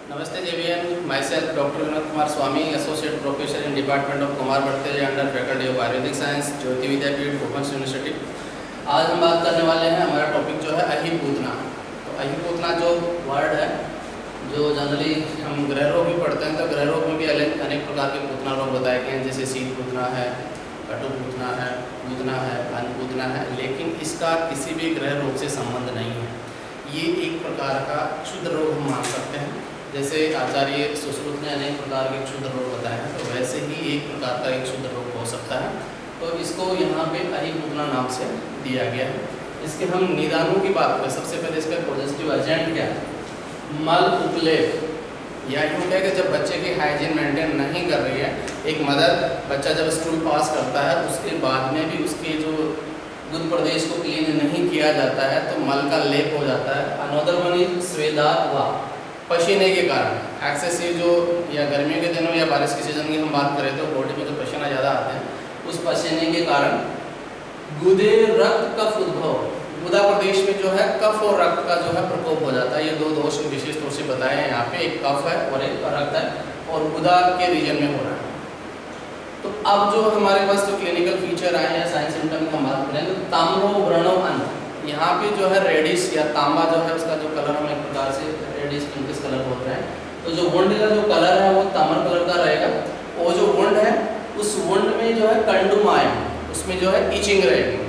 नमस्ते JVN, myself doctor Vinod Kumar Swami, associate professor in department of Kaumarbhritya under faculty of Ayurvedic science, Jyoti Vidyapeeth, Bhopal university. आज हम बात करने वाले हैं, हमारा टॉपिक जो है अहिपूतना। तो अहिपूतना जो वर्ड है, जो जनरली हम गृह रोग भी पढ़ते हैं, तो गृह रोग में भी अनेक प्रकार के पूतना रोग बताए गए हैं, जैसे शीत पूतना है, कटुपूतना है, पूतना है, अनपूतना है, लेकिन इसका किसी भी गृह रोग से संबंध नहीं है। ये एक प्रकार का क्षुद्र रोग हम मान सकते हैं। जैसे आचार्य सुश्रुत ने अनेक प्रकार के क्षुद्र रोग बताए हैं, तो वैसे ही एक प्रकार का एक क्षुद्र रोग हो सकता है। तो इसको यहाँ पे अहिपूतना नाम से दिया गया है। इसके हम निदानों की बात करें, सबसे पहले इसका पॉजिटिव एजेंट क्या है? मल उपलेप, या यूँ कह कि जब बच्चे की हाइजीन मेंटेन नहीं कर रही है, एक मदर बच्चा जब स्कूल पास करता है उसके बाद में भी उसके जो गुद प्रदेश को क्लीन नहीं किया जाता है तो मल का लेप हो जाता है। अनोदर वन इज स्वेदा व पसीने के कारण, एक्सेसिव जो या गर्मियों के दिनों या बारिश के सीजन की हम बात करें तो बॉडी में जो पसीना ज़्यादा आते हैं, उस पसीने के कारण गुदे रक्त कफ उद्भव, गुदा प्रदेश में जो है कफ और रक्त का जो है प्रकोप हो जाता है। ये दो दोष विशेष तौर से बताए हैं यहाँ पे, एक कफ है और एक रक्त है, और गुदा के रीजन में हो रहा है। तो अब जो हमारे पास जो क्लिनिकल फीचर आए हैं, साइन सिम्टम की हम बात करें तो ताम्रो व्रणो अन, यहाँ पे जो है रेडिश या तांबा जो है उसका जो कलर हम एक प्रकार से रेडिश पिंकिश कलर बोलते हैं। तो जो वुंड का जो कलर है वो ताम्र कलर का रहेगा, और जो वुंड है उस वुंड में जो है कंडुमायम, उसमें जो है इचिंग रहेगी,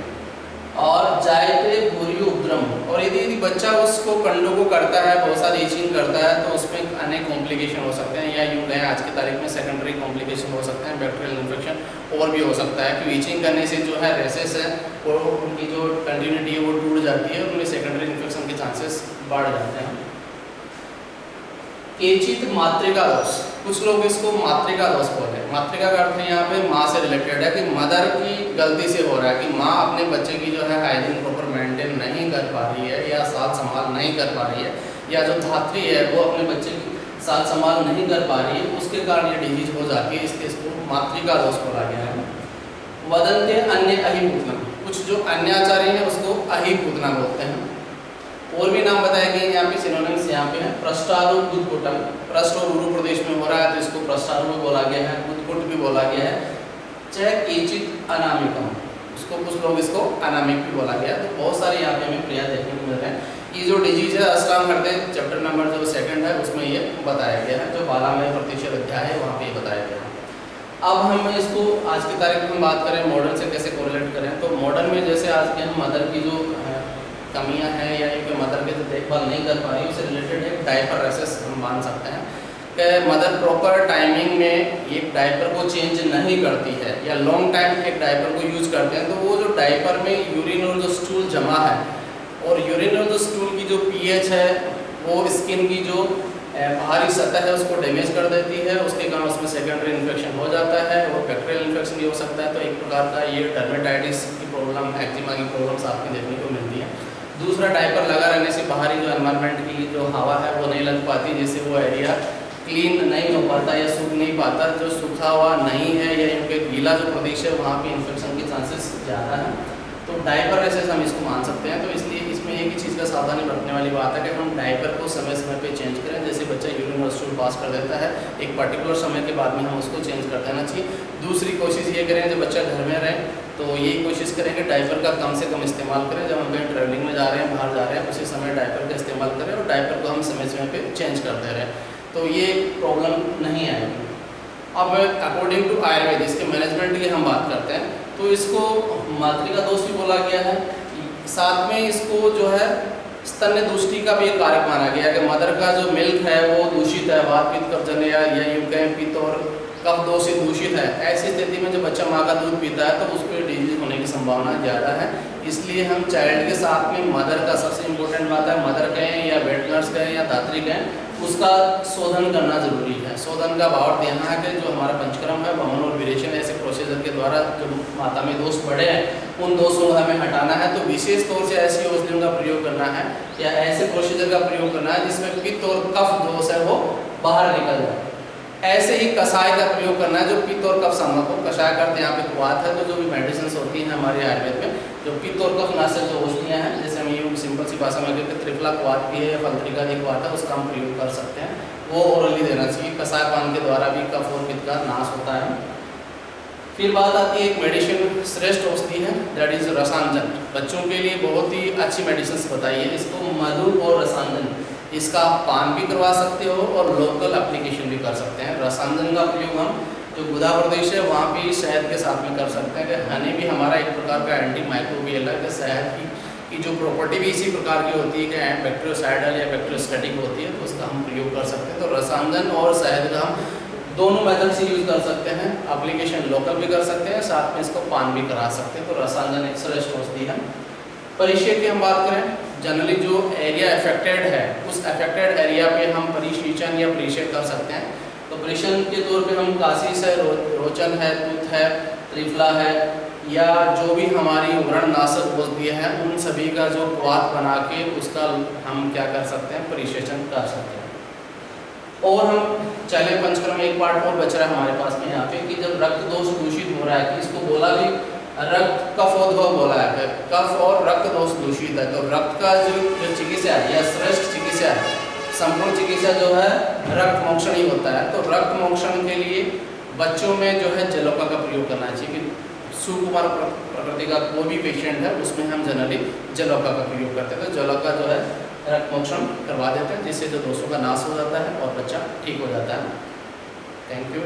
और जायते भूरी उपद्रम, और यदि बच्चा उसको कंडू को करता है, बहुत सारी इचिंग करता है, तो उसमें अनेक कॉम्प्लिकेशन हो सकते हैं, या यूँ कहें आज की तारीख में सेकेंडरी कॉम्प्लिकेशन हो सकते हैं, बैक्टीरियल इन्फेक्शन और भी हो सकता है कि इचिंग करने से जो है रेसेस है वो उनकी जो कंटिन्यूटी है वो टूट जाती है, उनमें सेकेंडरी इन्फेक्शन के चांसेस बढ़ जाते हैं। केचित मातृका दोष, कुछ लोग इसको मातृका दोष बोलते हैं। मातृका का अर्थ यहाँ पे माँ से रिलेटेड है, कि मदर की गलती से हो रहा है, कि माँ अपने बच्चे की जो है हाइजीन प्रॉपर मेंटेन नहीं कर पा रही है, या साथ संभाल नहीं कर पा रही है, या जो धात्री है वो अपने बच्चे की साथ संभाल नहीं कर पा रही है, उसके कारण ये डिजीज हो जाती है, इसके इसको मातृका दोष बोला गया है। वदंते अन्य अहिपूतना, कुछ जो अन्य आचार्य हैं उसको अहिपूतना बोलते हैं। और भी नाम बताए गए यहाँ पे, सिनोनिम्स यहाँ पे है। प्रष्टारु गुदकुटम, प्रष्ट और उरु प्रदेश में हो रहा है तो इसको प्रष्टारु भी बोला गया है, गुदकुट भी बोला गया है। चाहे केचित अनामिकम, उसको कुछ लोग इसको अनामिक भी बोला गया। तो बहुत सारे यहाँ पे हमें क्रिया देखने को मिल रहे हैं। ये जो डिजीज है अष्टांग हृदय चैप्टर नंबर जो 2 है उसमें ये बताया गया है, जो 12वें प्रतिशत अध्याय है वहाँ पे बताया गया है। अब हम इसको आज की तारीख में बात करें मॉडर्न से कैसे कोरिलेट करें, तो मॉडर्न में जैसे आज के हम मदर की जो कमियां हैं या एक मदर के जो देखभाल नहीं कर पा रही, उससे रिलेटेड एक डायपर रेसेस हम मान सकते हैं कि मदर प्रॉपर टाइमिंग में एक डायपर को चेंज नहीं करती है, या लॉन्ग टाइम एक डायपर को यूज करते हैं, तो वो जो डायपर में यूरिन और जो स्टूल जमा है, और यूरिन और जो स्टूल की जो पीएच है वो स्किन की जो बाहरी सतह है उसको डैमेज कर देती है, उसके कारण उसमें सेकेंडरी इन्फेक्शन हो जाता है, और बैक्टीरियल इन्फेक्शन भी हो सकता है। तो एक प्रकार का ये डर्मेटाइटिस की प्रॉब्लम, एक्जिमा की प्रॉब्लम्स आपको देखने को मिलती है। दूसरा, डायपर लगा रहने से बाहरी जो एनवायरनमेंट की जो हवा है वो नहीं लग पाती, जिससे वो एरिया क्लीन नहीं हो पाता या सूख नहीं पाता। जो सूखा हुआ नहीं है या इनके गीला जो प्रदेश है वहाँ पे इन्फेक्शन के चांसेस ज़्यादा हैं। तो डायपर रेसेस हम इसको मान सकते हैं। तो इसलिए इसमें एक ही चीज़ का सावधानी बरतने वाली बात है कि हम डायपर को समय समय पे चेंज करें। जैसे बच्चा यूरिन और स्टूल पास कर देता है, एक पर्टिकुलर समय के बाद में हम उसको चेंज कर देना चाहिए। दूसरी कोशिश ये करें जब बच्चा घर में रहे तो यही कोशिश करें कि डायपर का कम से कम इस्तेमाल करें। जब हम कहीं ट्रैवलिंग में जा रहे हैं, बाहर जा रहे हैं, उसी समय डायपर का इस्तेमाल करें, और डायपर को हम समय समय पे चेंज करते रहें, तो ये प्रॉब्लम नहीं आएगी। अब अकॉर्डिंग टू आयुर्वेद इसके मैनेजमेंट की हम बात करते हैं, तो इसको मातृका दोष भी बोला गया है। साथ में इसको जो है स्तन्य दूषित का भी एक कारक माना गया कि मदर का जो मिल्क है वो दूषित है, वात पित्त कब्जन या यूँ कहें पित्त और कफ दोष से दूषित है। ऐसी स्थिति में जब बच्चा माँ का दूध पीता है तो उसको डिजीज होने की संभावना ज़्यादा है। इसलिए हम चाइल्ड के साथ में मदर का सबसे इम्पोर्टेंट बात है, मदर कहें या वेट नर्स कहें या दात्री कहें, उसका शोधन करना जरूरी है। शोधन का भाव यहाँ है कि जो हमारा पंचकर्म है, वमन और विरेचन ऐसे प्रोसीजर के द्वारा जो माता में दोष बढ़े हैं उन दोषों को हमें हटाना है। तो विशेष तौर से ऐसी औषधियों का प्रयोग करना है या ऐसे प्रोसीजर का प्रयोग करना है जिसमें पित्त और कफ दोष है वो बाहर निकल जाए। ऐसे ही कषाय का प्रयोग करना है जो पित्त और कफ संबंध हो। कषाय करते यहाँ पे कुआत है, तो जो भी मेडिसिन होती हैं हमारे आयुर्वेद में, जो पित्त और कफ नाशक जो औषधियाँ हैं, जैसे हम यूँ सिंपल सी भाषा में कहते हैं त्रिफला कुआत भी है या फलत्रिका कुआत है, उसका हम प्रयोग कर सकते हैं। वो ओरली देना चाहिए। कसाय पान के द्वारा भी कफ और पित्त का नाश होता है। फिर बात आती है एक मेडिसिन श्रेष्ठ औषधि है, दैट इज रसांजन। बच्चों के लिए बहुत ही अच्छी मेडिसिन बताई है, इसको मधु और रसांजन, इसका आप पान भी करवा सकते हो और लोकल एप्लीकेशन भी कर सकते हैं। रसांजन का प्रयोग हम जो गुदा प्रदेश है वहाँ भी शहद के साथ में कर सकते हैं। कि हनी भी हमारा एक प्रकार का एंटी माइक्रोबियल है, कि शहद की जो प्रॉपर्टी भी इसी प्रकार की होती है कि बैक्टीरियोसाइडल या बैक्टीरियोस्टैटिक होती है, तो उसका हम प्रयोग कर सकते हैं। तो रसांजन और शहद का हम दोनों मेथड से यूज़ कर सकते हैं। एप्लीकेशन लोकल भी कर सकते हैं, साथ में इसको पान भी करा सकते हैं। तो रसांजन एक श्रेष्ठ औषधि है। परिचय की हम बात करें, जनरली जो एरिया अफेक्टेड है उस अफेक्टेड एरिया पे हम परिसेचन या परिचय कर सकते हैं। तो परिचय के तौर पे हम कासिस है, रोचन है, तूत है, त्रिफला है, या जो भी हमारी व्रणनाशक औषधियाँ हैं उन सभी का जो क्वाथ बना के उसका हम क्या कर सकते हैं, परिसेचन कर सकते हैं। और हम चले पंचकर्म एक पार्ट और बच रहा है हमारे पास में यहाँ पे, कि जब रक्त दोष दूषित हो रहा है, कि इसको बोला भी रक्त कफोद्भव बोला है, कफ और रक्त दोष दूषित है, तो रक्त का जो चिकित्सा है या श्रेष्ठ चिकित्सा है, संपूर्ण चिकित्सा जो है रक्त मोक्षण ही होता है। तो रक्त मोक्षण के लिए बच्चों में जो है जलोका का प्रयोग करना चाहिए। कि सुकुमार प्रकृति का कोई भी पेशेंट है उसमें हम जनरली जलोका का प्रयोग करते हैं। तो जलोका जो है रक्त मोक्षण करवा देते हैं, जिससे जो दोषों का नाश हो जाता है और बच्चा ठीक हो जाता है। Thank you.